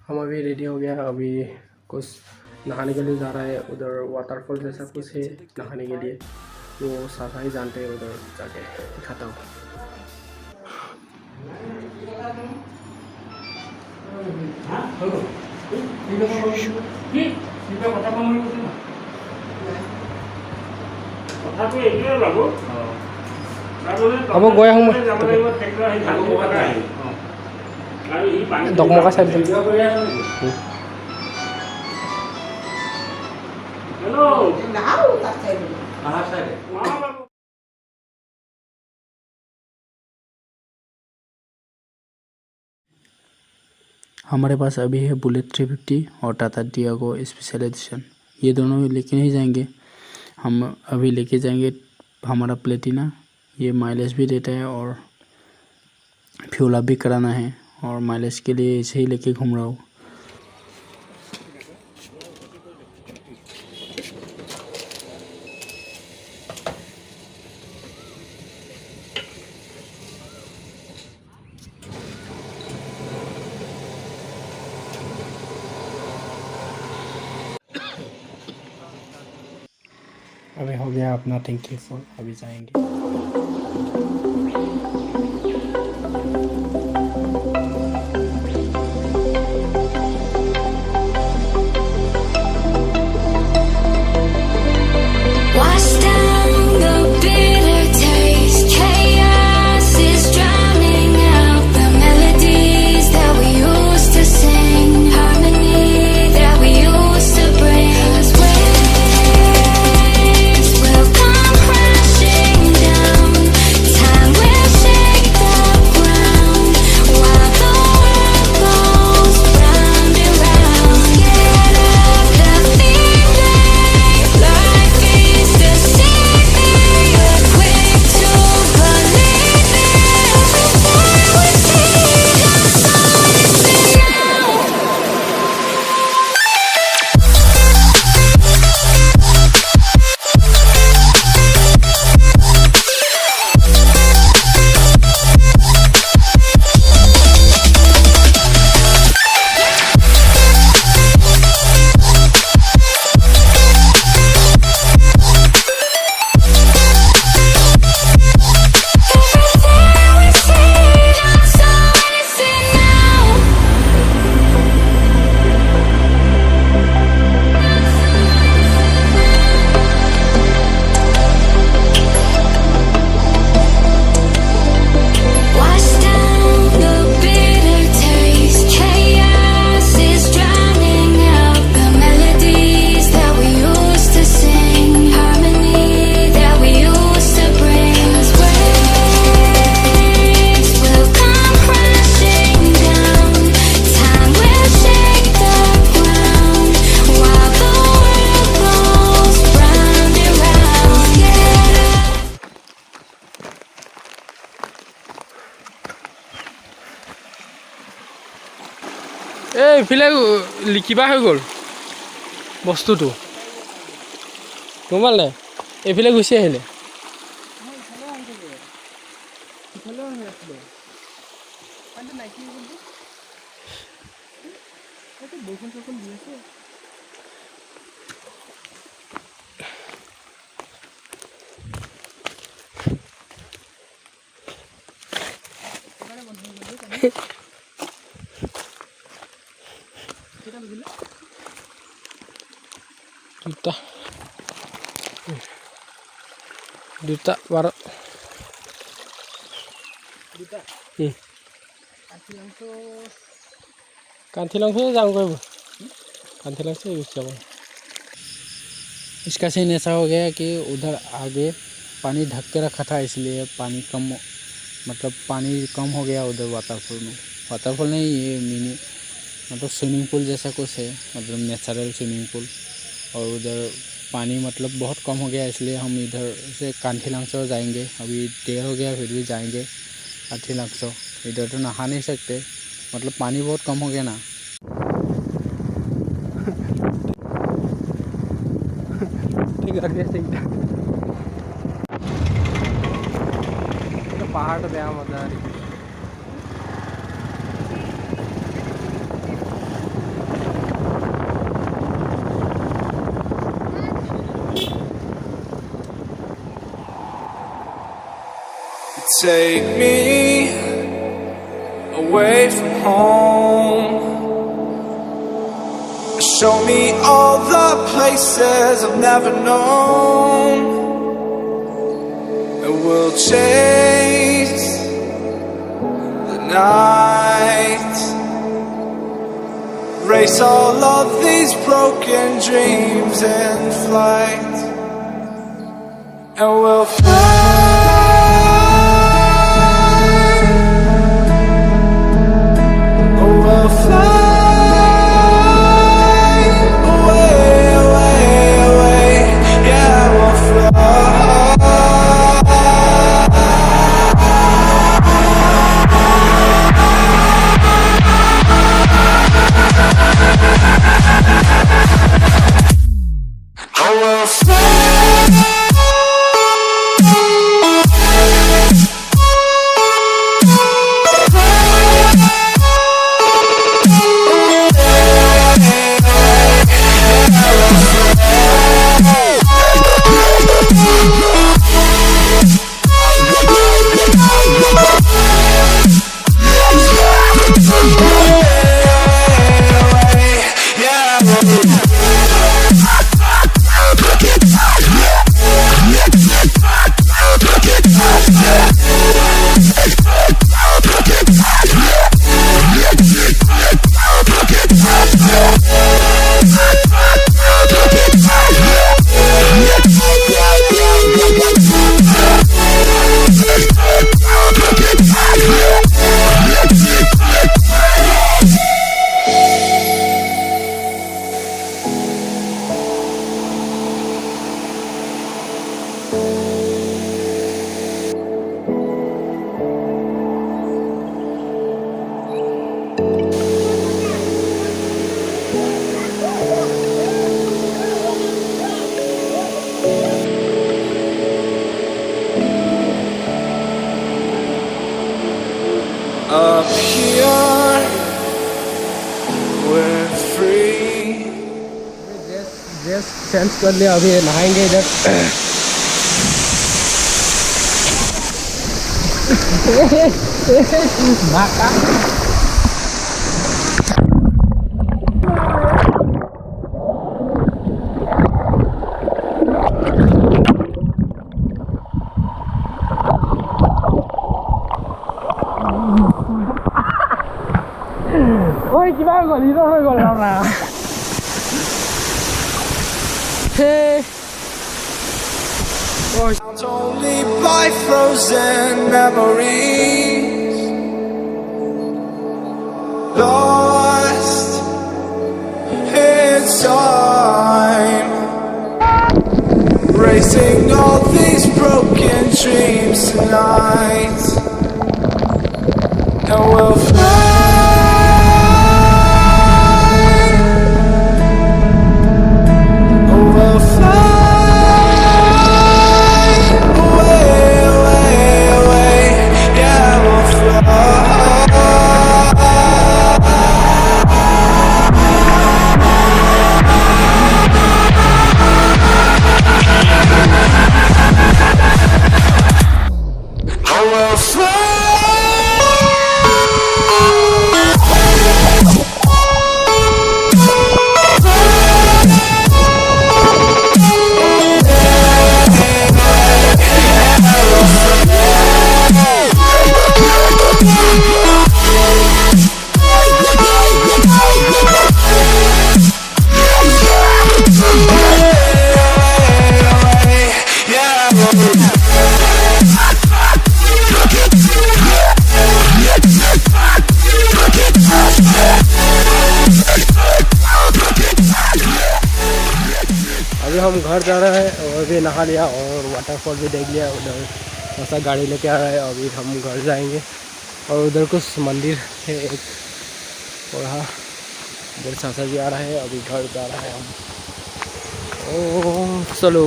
हम अभी रेडी हो गया। अभी कुछ नहाने के लिए जा रहा है। उधर वाटरफॉल जैसा कुछ है नहाने के लिए, वो साथ ही जानते हैं। उधर जाके दिखाता हूँ। अब गया हूँ डकमका साइड। हमारे पास अभी है बुलेट 350 और टाटा टियागो स्पेशल एडिशन। ये दोनों लेके नहीं जाएंगे, हम अभी लेके जाएंगे हमारा प्लेटिना। ये माइलेज भी देता है और फ्यूल अप भी कराना है, और माइलेज के लिए इसे ही लेके घूम रहा हूँ। अभी हो गया अपना टैंकी फुल, अभी जाएंगे। এইফালে লিখিবা হৈ গ'ল বস্তুটো, গম পালে? এইফালে গুচি আহিলে। দুটা 12 कांथिलांसो जाऊंगा। कांथिलांसो जाऊंगा। इसका सीन ऐसा हो गया कि उधर आगे पानी ढक के रखा था, इसलिए पानी कम, मतलब पानी कम हो गया उधर वाटरफॉल में। वाटरफॉल नहीं, ये मिनी मतलब स्विमिंग पूल जैसा कुछ है, मतलब नेचुरल स्विमिंग पूल। और उधर पानी मतलब बहुत कम हो गया, इसलिए हम इधर से कांथिलांसो जाएंगे। अभी देर हो गया फिर भी जाएंगे कांथिलांसो। इधर तो नहा नहीं सकते, मतलब पानी बहुत कम हो गया ना। पहाड़ तो गया मजा आ रही। Take me away from home. Show me all the places I've never known. And we'll chase the night, race all of these broken dreams in flight. And we'll fly. Up here, we're free. Dress change कर लिया, अभी नहाएंगे इधर। भागा ôi chị ba gọi lý đâu rồi gọi nào nào thế ôi Only by frozen memories, lost in time, racing all these broken dreams tonight, and we'll fly. अभी हम घर जा रहे हैं और भी नहा लिया और वाटरफॉल भी देख लिया। उधर ऐसा गाड़ी लेके आ रहा है, अभी हम घर जाएंगे। और उधर कुछ मंदिर है एक, और हाँ उधर चाचा भी आ रहा है, अभी घर जा रहा है हम। ओ चलो।